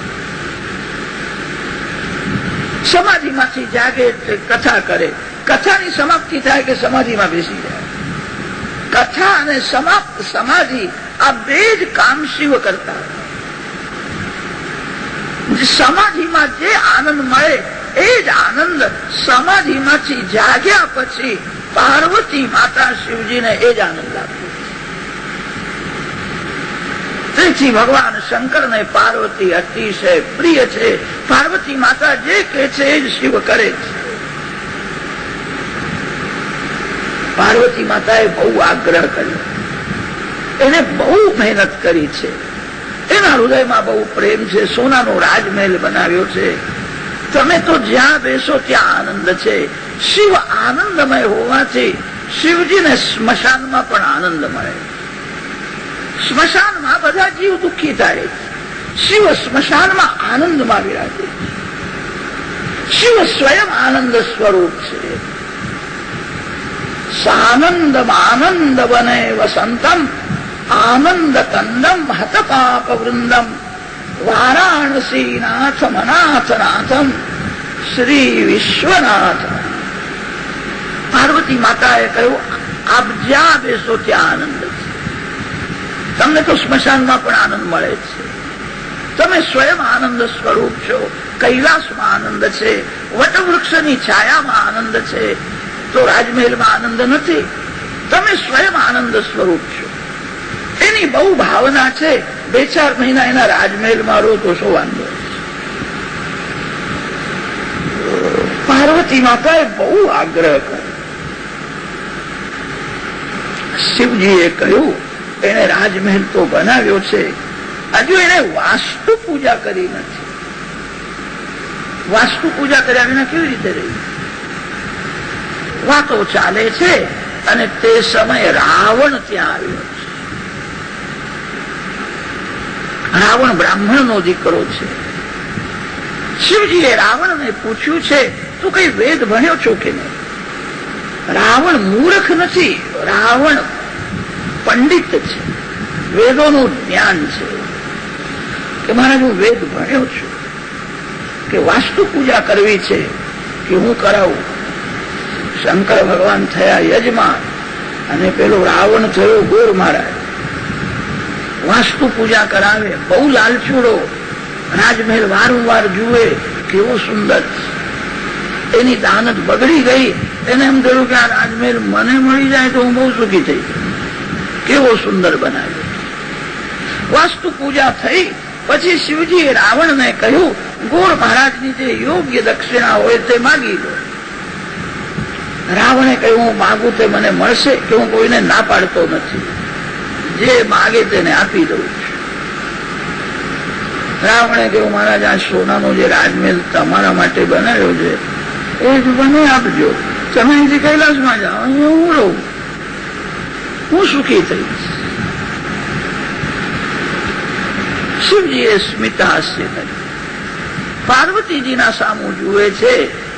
સમાધિમાંથી જાગે એટલે કથા કરે. કથાની સમાપ્તિ થાય કે સમાધિમાં બેસી જાય. કથા અને સમાપ્ત સમાધિ આ બે જ કામ શિવ કરતા. સમાધિમાં જે આનંદ મળે એ જ આનંદ સમાધિમાંથી જાગ્યા પછી પાર્વતી માતા શિવજીને એ જ આનંદ આપે. તેથી ભગવાન શંકરને પાર્વતી અતિશય પ્રિય છે. પાર્વતી માતા જે કહે છે એ જ શિવ કરે છે. પાર્વતી માતાએ બહુ આગ્રહ કર્યો, એને બહુ મહેનત કરી છે. એના હૃદયમાં બહુ પ્રેમ છે. સોનાનો રાજમહેલ બનાવ્યો છે. તમે તો જ્યાં બેસો ત્યાં આનંદ છે. શિવ આનંદમય હોવાથી શિવજીને સ્મશાનમાં પણ આનંદ મળે. સ્મશાનમાં બધા જીવ દુઃખી થાય, શિવ સ્મશાનમાં આનંદમાં વિરાજે. શિવ સ્વયં આનંદ સ્વરૂપ છે. સાનંદમ આનંદ બને વસંતમ આનંદ કંદમ હત પાપ વૃંદમ વારાણસીનાથ મનાથનાથમ શ્રી વિશ્વનાથ. પાર્વતી માતાએ કહ્યું, આપ જ્યાં બેસો ત્યાં આનંદ છે. તમને તો સ્મશાનમાં પણ આનંદ મળે છે. તમે સ્વયં આનંદ સ્વરૂપ છો. કૈલાસમાં આનંદ છે, વટવૃક્ષની છાયામાં આનંદ છે, તો રાજમહેલમાં આનંદ નથી. તમે સ્વયં આનંદ સ્વરૂપ છો. એની બહુ ભાવના છે. 2-4 મહિના એના રાજમહેલમાં રહો તો શું વાંધો. પાર્વતી માતાએ બહુ આગ્રહ કર્યો. શિવજીએ કહ્યું, એને રાજમહેલ તો બનાવ્યો છે, હજુ એને વાસ્તુ પૂજા કરી નથી. વાસ્તુ પૂજા કર્યા વિના કેવી રીતે રહી? વાતો ચાલે છે અને તે સમયે રાવણ ત્યાં આવ્યો છે. રાવણ બ્રાહ્મણનો દીકરો છે. શિવજીએ રાવણને પૂછ્યું છે, તું કઈ વેદ ભણ્યો છો કે નહીં? રાવણ મૂર્ખ નથી, રાવણ પંડિત છે, વેદોનું જ્ઞાન છે. કે મારા હું વેદ ભણ્યો છું, કે વાસ્તુ પૂજા કરવી છે કે હું કરાવું? શંકર ભગવાન થયા યજમાન અને પેલો રાવણ થયો ગોર મહારાજ. વાસ્તુ પૂજા કરાવે, બહુ લાલચુડો, રાજમહેલ વારંવાર જુએ, કેવો સુંદર. એની દાનત બગડી ગઈ. એને એમ થયું કે આ રાજમહેલ મને મળી જાય તો હું બહુ સુખી થઈ. કેવો સુંદર બનાવ્યો. વાસ્તુ પૂજા થઈ પછી શિવજીએ રાવણને કહ્યું, ગોળ મહારાજની જે યોગ્ય દક્ષિણા હોય તે માગી લો. રાવણે કહ્યું, હું માગું તે મને મળશે કે હું કોઈને ના પાડતો નથી, જે માગે તેને આપી દઉં છું. રાવણે કહ્યું, મહારાજ આ સોનાનો જે રાજમહેલ તમારા માટે બનાવ્યો છે એ જ મને આપજો. તમે અહીંથી કૈલાસમાં જાઓ, અહીંયા હું રહું, હું સુખી થઈશ. શિવજીએ સ્મિત હાસ્ય કર્યું. પાર્વતીજીના સામું જુએ છે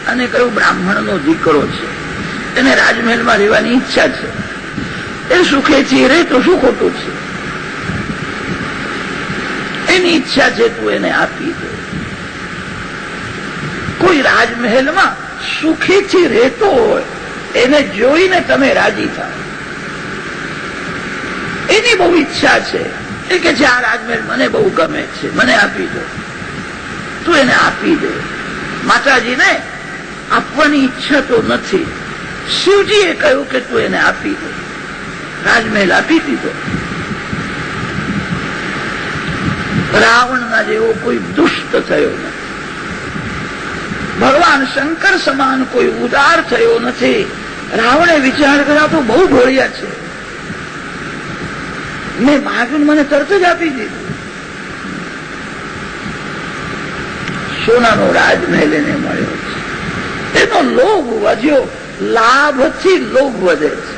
અને કહ્યું, બ્રાહ્મણનો દીકરો છે, એને રાજમહેલમાં રહેવાની ઈચ્છા છે, એ સુખેથી રહે તો શું ખોટું છે? એની ઈચ્છા છે, તું એને આપી દે. કોઈ રાજમહેલમાં સુખેથી રહેતો હોય એને જોઈને તમે રાજી થાવ. એની બહુ ઈચ્છા છે, એ કે છે આ રાજમહેલ મને બહુ ગમે છે, મને આપી દો. તું એને આપી દે. માતાજીને આપવાની ઈચ્છા તો નથી. શિવજીએ કહ્યું કે તું એને આપી દે. રાજમહેલ આપી દીધો. રાવણના જેવો કોઈ દુષ્ટ થયો નથી. ભગવાન શંકર સમાન કોઈ ઉદાર થયો નથી. રાવણે વિચાર કર્યા તો બહુ ભોળિયા છે, મેં માગ્યું મને તરત જ આપી દીધું. સોનાનો રાજમહેલ એને મળ્યો છે. એનો લોભ વધ્યો. લાભથી લોભ વધે છે.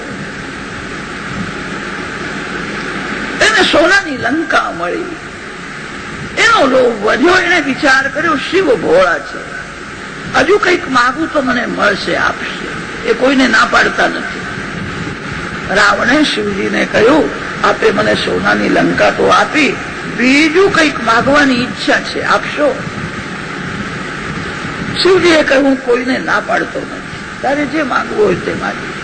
એને સોનાની લંકા મળી, એનો લોભ વધ્યો. એને વિચાર કર્યો શિવ ભોળા છે, હજુ કંઈક માગું તો મને મળશે, આપશે. એ કોઈને ના પાડતા નથી. રાવણે શિવજીને કહ્યું, આપે મને સોનાની લંકા તો આપી, બીજું કંઈક માગવાની ઈચ્છા છે, આપશો? શિવજીએ કહ્યું, કોઈને ના પાડતો નથી, તારે જે માંગવું હોય તે માગી.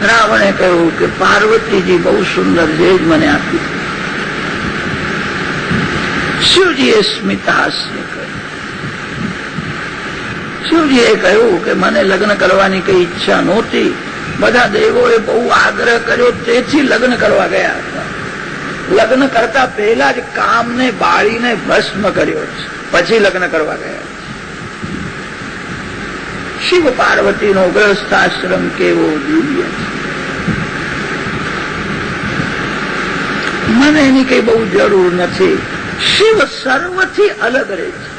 રાવણે કહ્યું કે પાર્વતીજી બહુ સુંદર છે, જ મને આપી. શિવજીએ સ્મિત હાસ્ય કર્યું. શિવજીએ કહ્યું કે મને લગ્ન કરવાની કઈ ઈચ્છા નહોતી, બધા દેવોએ બહુ આગ્રહ કર્યો, તેથી લગ્ન કરવા ગયા હતા. લગ્ન કરતા પહેલા જ કામને બાળીને ભસ્મ કર્યો છે, પછી લગ્ન કરવા ગયા. શિવ પાર્વતીનો ગ્રહસ્થાશ્રમ કેવો દિવ્ય છે. મને એની કઈ બહુ જરૂર નથી. શિવ સર્વથી અલગ રહે છે.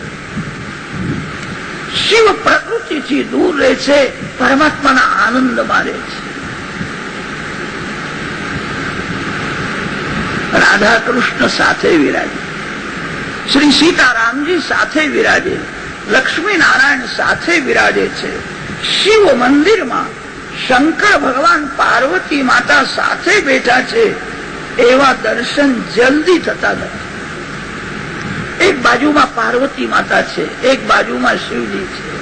શિવ પ્રકૃતિથી દૂર રહે છે, પરમાત્માના આનંદમાં રહે છે. રાધા કૃષ્ણ સાથે વિરાજે, શ્રી સીતારામજી સાથે વિરાજે, લક્ષ્મી નારાયણ સાથે બિરાજે છે. શિવ મંદિરમાં શંકર ભગવાન પાર્વતી માતા સાથે બેઠા છે. એવા દર્શન જલ્દી થતા નથી. એક બાજુમાં પાર્વતી માતા છે, એક બાજુમાં શિવજી છે.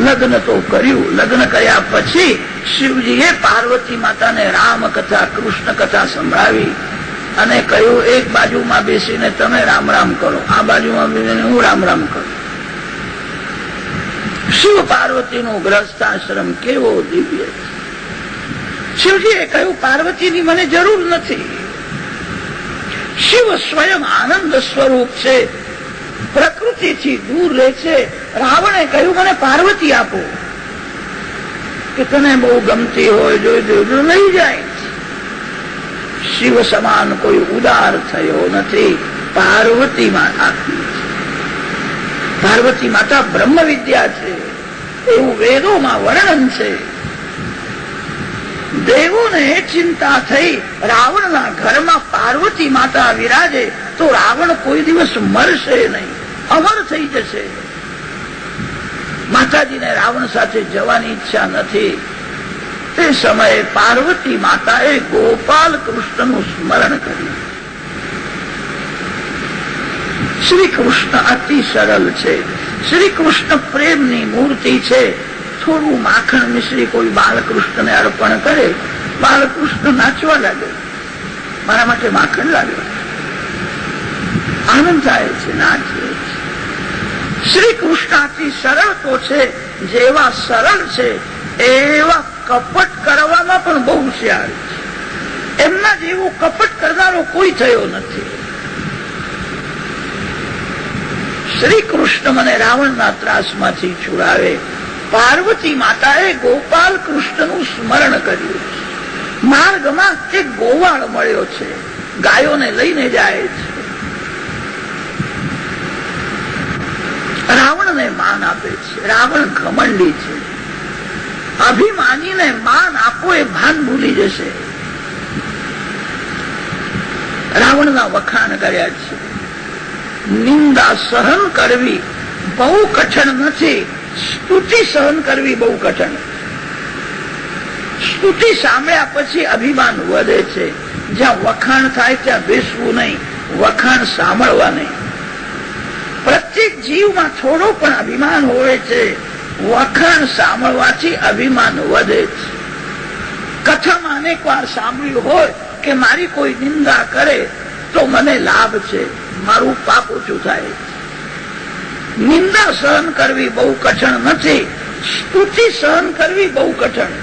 લગ્ન તો કર્યું. લગ્ન કર્યા પછી શિવજીએ પાર્વતી માતાને રામ કથા કૃષ્ણ કથા સંભળાવી અને કહ્યું, એક બાજુમાં બેસીને તમે રામ રામ કરો, આ બાજુમાં બેસીને હું રામ રામ કરું. શિવ પાર્વતીનો ગ્રસ્તાશ્રમ કેવો દિવ્ય છે. શિવજીએ કહ્યું, પાર્વતીની મને જરૂર નથી. શિવ સ્વયં આનંદ સ્વરૂપ છે, પ્રકૃતિથી દૂર રહે છે. રાવણે કહ્યું, મને પાર્વતી આપો, કે તને બહુ ગમતી હોય, જોઈ લઈ જાય. શિવ સમાન કોઈ ઉદાર થયો નથી. પાર્વતી માતા પાર્વતી માતા બ્રહ્મ વિદ્યા છે, એવું વેદોમાં વર્ણન છે. દેવોને ચિંતા થઈ, રાવણના ઘરમાં પાર્વતી માતા વિરાજે તો રાવણ કોઈ દિવસ મરશે નહીં, અમર થઈ જશે. માતાજીને રાવણ સાથે જવાની ઈચ્છા નથી. તે સમયે પાર્વતી માતાએ ગોપાલ કૃષ્ણનું સ્મરણ કર્યું. શ્રી કૃષ્ણ અતિ સરળ છે. શ્રી કૃષ્ણ પ્રેમની મૂર્તિ છે. થોડું માખણ મિશ્રી કોઈ બાલકૃષ્ણને અર્પણ કરે, બાલકૃષ્ણ નાચવા લાગે, મારા માટે માખણ લાગે, આનંદ થાય છે, નાચે. શ્રી કૃષ્ણ અતિ સરળ તો છે. જેવા સરળ છે એવા કપટ કરવામાં પણ બહુ હોશિયાર છે. એમના જેવું કપટ કરનારો કોઈ થયો નથી. શ્રી કૃષ્ણ મને રાવણના ત્રાસમાંથી છુડાવે. પાર્વતી માતાએ ગોપાલ કૃષ્ણનું સ્મરણ કર્યું. માર્ગમાં એક ગોવાળ મળ્યો છે, ગાયોને લઈને જાય છે. રાવણને માન આપે છે. રાવણ ઘમંડી છે. અભિમાનીને માન આપો એ ભાન ભૂલી જશે. રાવણના વખાણ કર્યા છે. નિંદા સહન કરવી બહુ કઠણ નથી, સ્તુતિ સહન કરવી બહુ કઠણ. સ્તુતિ સાંભળ્યા પછી અભિમાન વધે છે. જ્યાં વખાણ થાય ત્યાં બેસવું નહીં, વખાણ સાંભળવા નહીં. પ્રત્યેક જીવમાં થોડો પણ અભિમાન હોય છે. વખાણ સાંભળવાથી અભિમાન વધે છે. કથામાં અનેક વાર સાંભળ્યું હોય કે મારી કોઈ નિંદા કરે તો મને લાભ છે, મારું પાપ ઓછું થાય. નિંદા સહન કરવી બહુ કઠણ નથી, સ્તુતિ સહન કરવી બહુ કઠણ.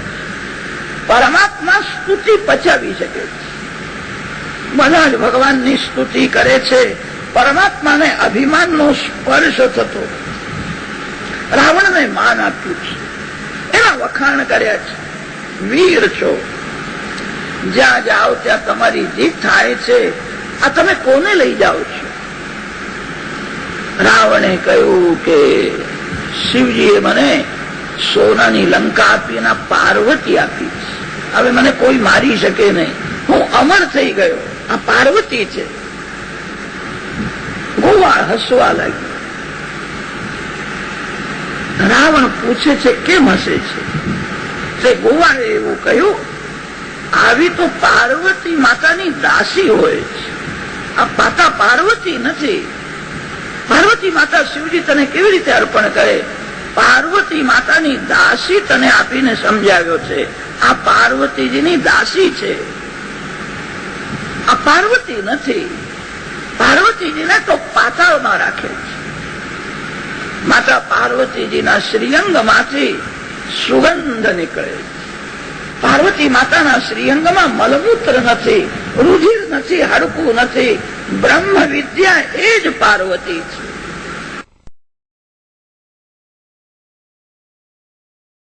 પરમાત્મા સ્તુતિ પચાવી શકે છે. બધા જ ભગવાનની સ્તુતિ કરે છે. પરમાત્માને અભિમાનનો સ્પર્શ થતો. રાવણને માન આપ્યું છે, એના વખાણ કર્યા છે. વીર છો, જ્યાં જાઓ ત્યાં તમારી જીત થાય છે. આ તમે કોને લઈ જાઓ છો? રાવણે કહ્યું કે શિવજીએ મને સોનાની લંકા આપી, એના પાર્વતી આપી. હવે મને કોઈ મારી શકે નહીં, હું અમર થઈ ગયો. આ પાર્વતી છે. ગોવાળ હસવા લાગ્યો. રાવણ પૂછે છે કેમ હસે છે? તે ગોવાળે એવું કહ્યું, આવી તો પાર્વતી માતાની દાસી હોય છે. આ માતા પાર્વતી નથી. પાર્વતી માતા શિવજી તને કેવી રીતે અર્પણ કરે? પાર્વતી માતાની દાસી તને આપીને સમજાવ્યો છે. આ પાર્વતીજીની દાસી છે, આ પાર્વતી નથી. પાર્વતીજીને તો પાતાળમાં રાખે છે. માતા પાર્વતીજીના શ્રીઅંગમાંથી સુગંધ નીકળે. પાર્વતી માતાના શ્રીઅંગમાં મલમૂત્ર નથી, રુધિર નથી, હાડકું નથી. બ્રહ્મ વિદ્યા એ જ પાર્વતી છે.